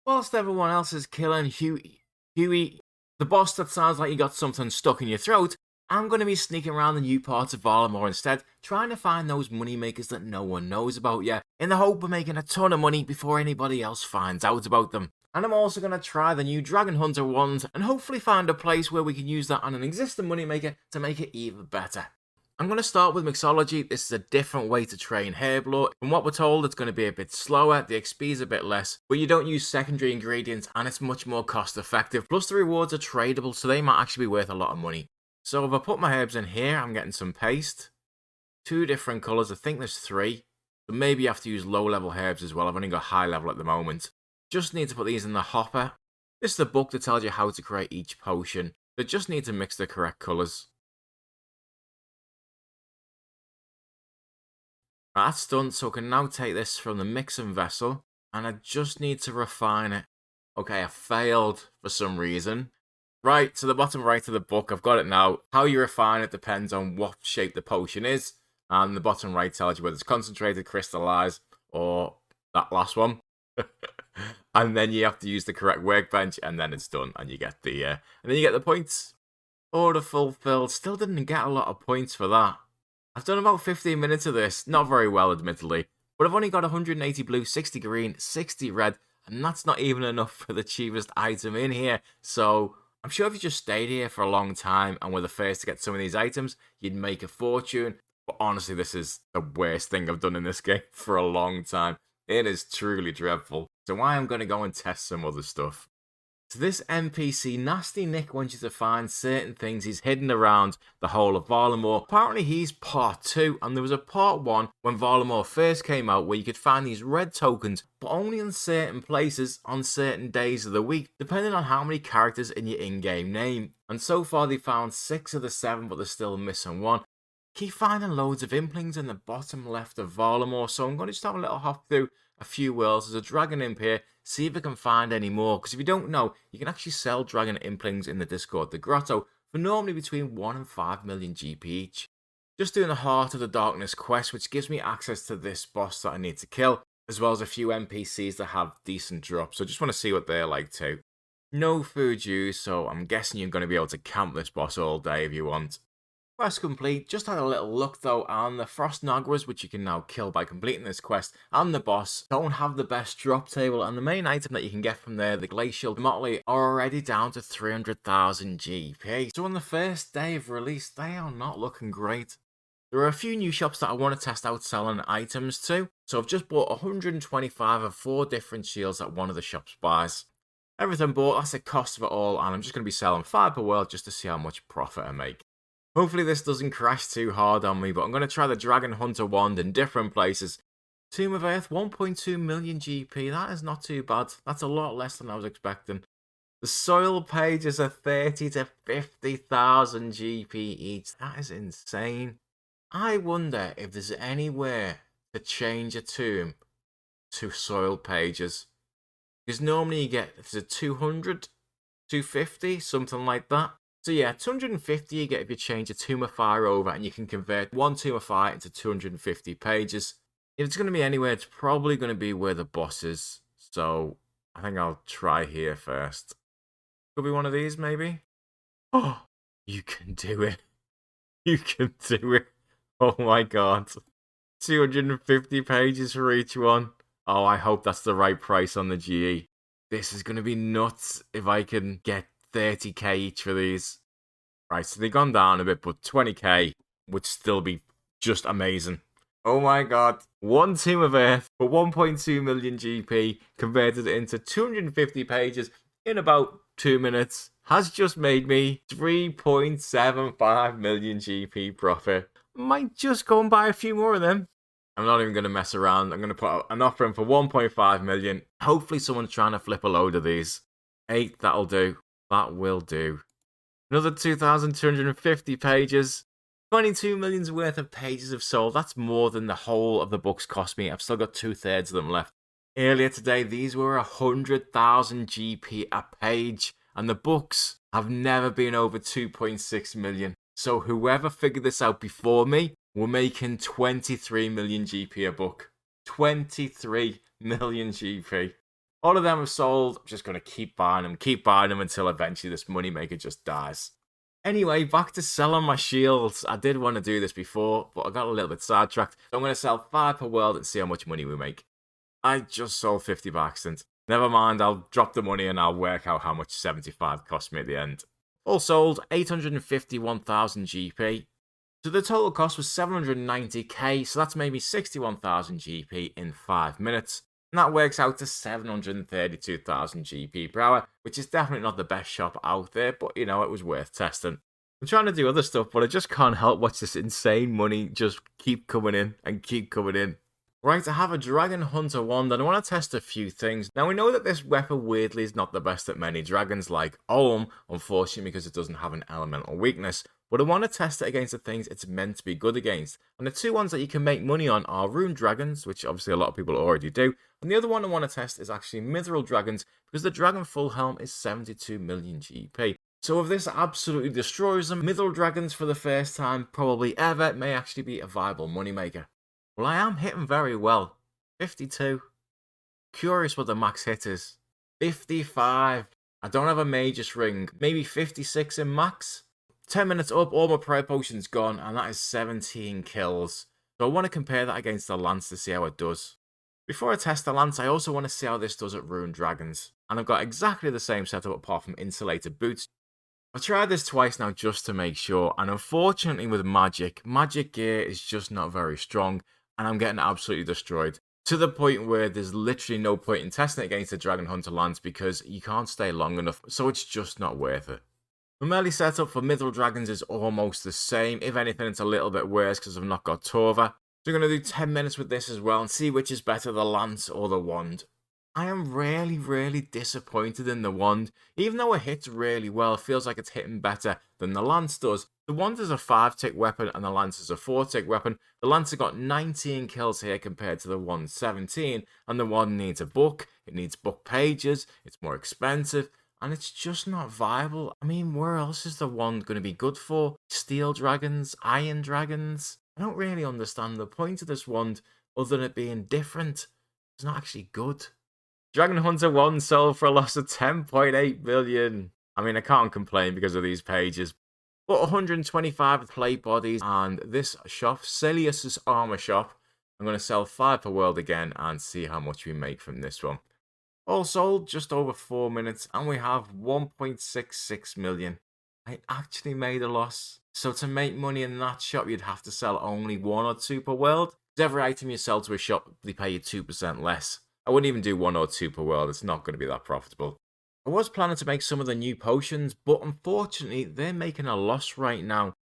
Whilst everyone else is killing Huey, the boss that sounds like you got something stuck in your throat, I'm going to be sneaking around the new parts of Varlamore instead, trying to find those money makers that no one knows about yet, in the hope of making a ton of money before anybody else finds out about them. And I'm also going to try the new Dragon Hunter ones, and hopefully find a place where we can use that on an existing moneymaker to make it even better. I'm going to start with Mixology. This is a different way to train Herblore. From what we're told, it's going to be a bit slower, the XP is a bit less, but you don't use secondary ingredients and it's much more cost effective. Plus the rewards are tradable, so they might actually be worth a lot of money. So if I put my herbs in here, I'm getting some paste. 2 different colours, I think there's 3. So maybe you have to use low level herbs as well. I've only got high level at the moment. Just need to put these in the hopper. This is the book that tells you how to create each potion. They just need to mix the correct colours. That's done, so I can now take this from the mixing vessel, and I just need to refine it. Okay, I failed for some reason. Right, to the bottom right of the book, I've got it now. How you refine it depends on what shape the potion is, and the bottom right tells you whether it's concentrated, crystallized, or that last one. And then you have to use the correct workbench, and then it's done, and you get the points. Order fulfilled. Still didn't get a lot of points for that. I've done about 15 minutes of this, not very well admittedly, but I've only got 180 blue, 60 green, 60 red, and that's not even enough for the cheapest item in here, so I'm sure if you just stayed here for a long time and were the first to get some of these items, you'd make a fortune, but honestly this is the worst thing I've done in this game for a long time. It is truly dreadful, so I am going to go and test some other stuff. So this NPC, Nasty Nick, wants you to find certain things he's hidden around the whole of Varlamore. Apparently he's part 2, and there was a part 1 when Varlamore first came out where you could find these red tokens, but only in certain places on certain days of the week, depending on how many characters in your in-game name. And so far they found 6 of the 7, but they're still missing 1. Keep finding loads of implings in the bottom left of Varlamore, so I'm going to just have a little hop through a few worlds. There's a dragon imp here, see if I can find any more, because if you don't know, you can actually sell dragon implings in the Discord, the grotto, for normally between 1 and 5 million GP each. Just doing the Heart of the Darkness quest, which gives me access to this boss that I need to kill, as well as a few NPCs that have decent drops, so I just want to see what they're like too. No food used, so I'm guessing you're going to be able to camp this boss all day if you want. Quest complete. Just had a little look though, and the Frost Nagras, which you can now kill by completing this quest, and the boss don't have the best drop table, and the main item that you can get from there, the Glacial Motley, are already down to 300,000 GP. So on the first day of release, they are not looking great. There are a few new shops that I want to test out selling items to, so I've just bought 125 of 4 different shields that one of the shops buys. Everything bought, that's the cost of it all, and I'm just going to be selling 5 per world just to see how much profit I make. Hopefully this doesn't crash too hard on me, but I'm going to try the Dragon Hunter wand in different places. Tome of Earth, 1.2 million GP, that is not too bad. That's a lot less than I was expecting. The soil pages are 30 to 50,000 GP each, that is insane. I wonder if there's anywhere to change a tomb to soil pages. Because normally you get, is it 200, 250, something like that. So yeah, 250 you get if you change a Tomb of Fire over, and you can convert 1 Tomb of Fire into 250 pages. If it's going to be anywhere, it's probably going to be where the boss is. So I think I'll try here first. Could be one of these maybe? Oh, you can do it. You can do it. Oh my god. 250 pages for each one. Oh, I hope that's the right price on the GE. This is going to be nuts if I can get 30k each for these. Right, so they've gone down a bit, but 20k would still be just amazing. Oh my god. 1 Tomb of Earth for 1.2 million GP, converted it into 250 pages in about 2 minutes, has just made me 3.75 million GP profit. Might just go and buy a few more of them. I'm not even going to mess around. I'm going to put an offer in for 1.5 million. Hopefully someone's trying to flip a load of these. 8, that'll do. That will do. Another 2,250 pages. 22 million's worth of pages of sold. That's more than the whole of the books cost me. I've still got 2/3 of them left. Earlier today, these were 100,000 GP a page. And the books have never been over 2.6 million. So whoever figured this out before me were making 23 million GP a book. 23 million GP. All of them have sold. I'm just going to keep buying them until eventually this moneymaker just dies. Anyway, back to selling my shields. I did want to do this before, but I got a little bit sidetracked. So I'm going to sell 5 per world and see how much money we make. I just sold 50 by accident. Never mind, I'll drop the money and I'll work out how much 75 cost me at the end. All sold, 851,000 GP. So the total cost was 790k, so that's made me 61,000 GP in 5 minutes. And that works out to 732,000 GP per hour, which is definitely not the best shop out there, but you know, it was worth testing. I'm trying to do other stuff, but I just can't help watch this insane money just keep coming in and keep coming in. Right, I have a Dragon Hunter wand and I want to test a few things. Now we know that this weapon weirdly is not the best at many dragons like Olm, unfortunately because it doesn't have an elemental weakness. But I want to test it against the things it's meant to be good against. And the two ones that you can make money on are Rune Dragons, which obviously a lot of people already do. And the other one I want to test is actually Mithril Dragons, because the Dragon Full Helm is 72 million GP. So if this absolutely destroys them, Mithril Dragons for the first time probably ever may actually be a viable moneymaker. Well, I am hitting very well. 52. Curious what the max hit is. 55. I don't have a Magus ring. Maybe 56 in max. 10 minutes up, all my prayer potions gone, and that is 17 kills. So I want to compare that against the Lance to see how it does. Before I test the Lance, I also want to see how this does at Rune Dragons. And I've got exactly the same setup apart from insulated boots. I've tried this twice now just to make sure, and unfortunately with magic gear is just not very strong. And I'm getting absolutely destroyed. To the point where there's literally no point in testing it against the Dragon Hunter Lance because you can't stay long enough, so it's just not worth it. The melee setup for Mithril Dragons is almost the same. If anything, it's a little bit worse because I've not got Torva. So I'm going to do 10 minutes with this as well and see which is better, the Lance or the Wand. I am really disappointed in the Wand. Even though it hits really well, it feels like it's hitting better than the Lance does. The Wand is a 5-tick weapon and the Lance is a 4-tick weapon. The Lance has got 19 kills here compared to the Wand 17. And the Wand needs a book, it needs book pages, it's more expensive. And it's just not viable. I mean, where else is the Wand going to be good for? Steel dragons? Iron dragons? I don't really understand the point of this Wand other than it being different. It's not actually good. Dragon Hunter 1 sold for a loss of 10.8 billion. I mean, I can't complain because of these pages. But 125 plate bodies and this shop, Celius's armor shop. I'm going to sell 5 per world again and see how much we make from this one. All sold, just over 4 minutes, and we have 1.66 million. I actually made a loss. So to make money in that shop, you'd have to sell only 1 or 2 per world. Because every item you sell to a shop, they pay you 2% less. I wouldn't even do 1 or 2 per world. It's not going to be that profitable. I was planning to make some of the new potions, but unfortunately, they're making a loss right now.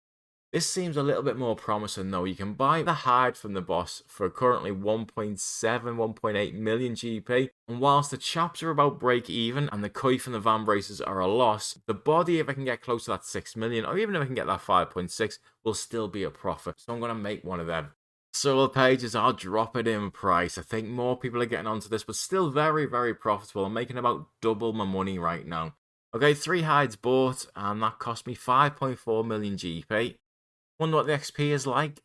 This seems a little bit more promising though. You can buy the hide from the boss for currently 1.7, 1.8 million GP. And whilst the chaps are about break even and the koi from the van braces are a loss, the body, if I can get close to that 6 million, or even if I can get that 5.6, will still be a profit. So I'm going to make one of them. Soul pages are dropping in price. I think more people are getting onto this, but still very profitable. I'm making about double my money right now. Okay, 3 hides bought, and that cost me 5.4 million GP. Wonder what the XP is like.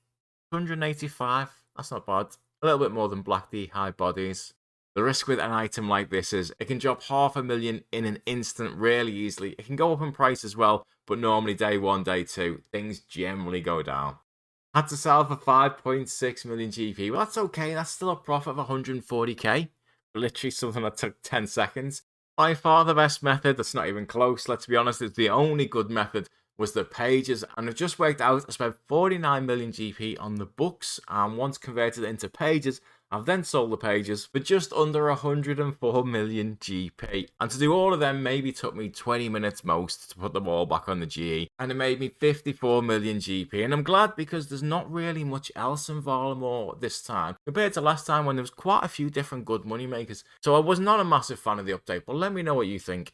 185. That's not bad. A little bit more than Black D hide bodies. The risk with an item like this is it can drop 500,000 in an instant really easily. It can go up in price as well, but normally day 1, day 2, things generally go down. Had to sell for 5.6 million GP. Well, that's okay. That's still a profit of 140k. Literally something that took 10 seconds. By far the best method. That's not even close. Let's be honest. It's the only good method was the pages. And it just worked out. I spent 49 million GP on the books. And once converted it into pages, I've then sold the pages for just under 104 million GP. And to do all of them maybe took me 20 minutes most to put them all back on the GE. And it made me 54 million GP. And I'm glad because there's not really much else in Varlamore this time compared to last time when there was quite a few different good money makers. So I was not a massive fan of the update, but let me know what you think.